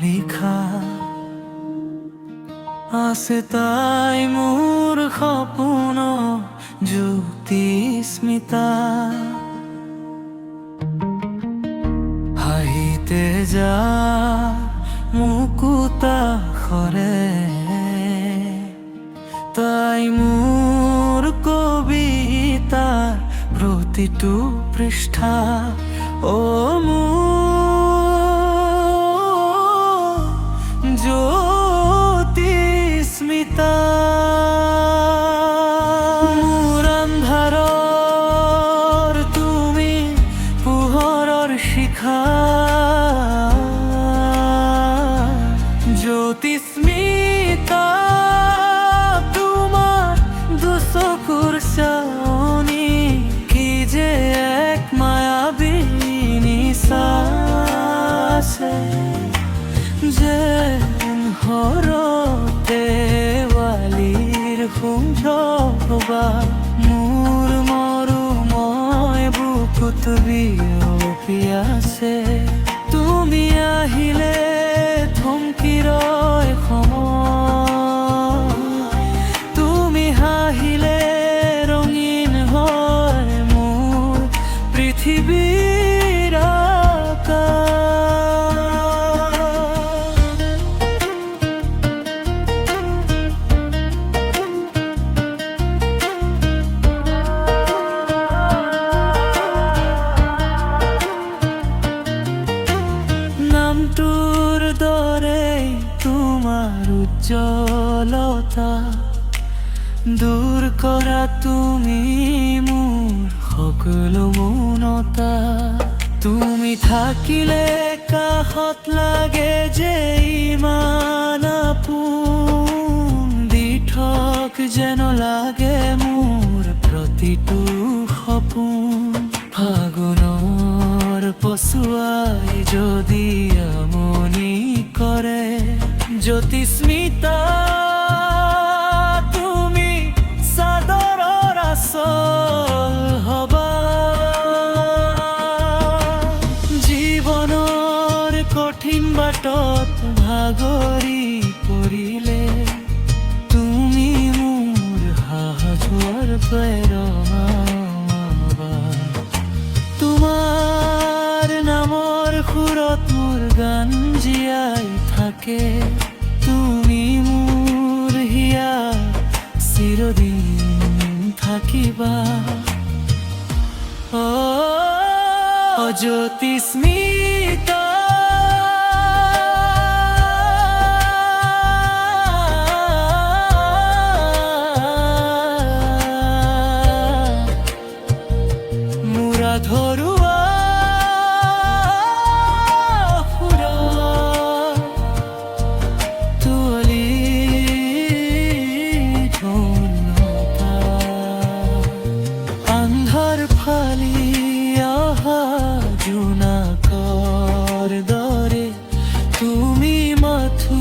লিখা আছে তাই মোৰ সপোন জ্যোতি স্মিতা হাঁহিতে যা মুকুতা খৰে তাই মোৰ কবিতাৰ প্ৰতিটো পৃষ্ঠা ও মোৰ জ্যোতি স্মিতা মোৰ আন্ধাৰৰ তুমি পোহৰৰ শিখা জ্যোতি স্মিতা তোমার দুচকুৰ চাৱনি কি যে এক মায়াবী নিচা আছে যেন দেৱালীৰ সূৰ্যবা মোৰ মৰুময় বুকুত বিয়পি আছে তুমি আহিলে থমকি ৰয় সময় তুমি হাঁহিলে ৰঙীন হয় মোৰ পৃথিৱীৰ আকাশ নামটোৰ দৰে তোমাৰ উজ্জ্বলতা দূৰ কৰা তুমি মোৰ সকলো মৌনতা তুমি থাকিলে কাষত লাগে যে ইমান আপোন দিঠক যেন লাগে মোৰ প্ৰতিটো সপোন ফাগুনৰ পছুৱাই যদি আমনি কৰে জ্যোতি স্মিতা তুমি চাদৰৰ আচল হবা জীৱনৰ কঠিন বাটত ভাগৰি পৰিলে তুমি মোৰ সাহসৰ প্ৰেৰণা তোমাৰ নামৰ সুৰত মোৰ গান জীয়াই থাকে তুমি মোৰ হিয়া চিৰদিন থাকিবা ও জ্যোতি স্মিতা মুৰা ধৰুৱা আন্ধাৰ ফালি অহা জোনাকৰ দৰে তুমি মাথো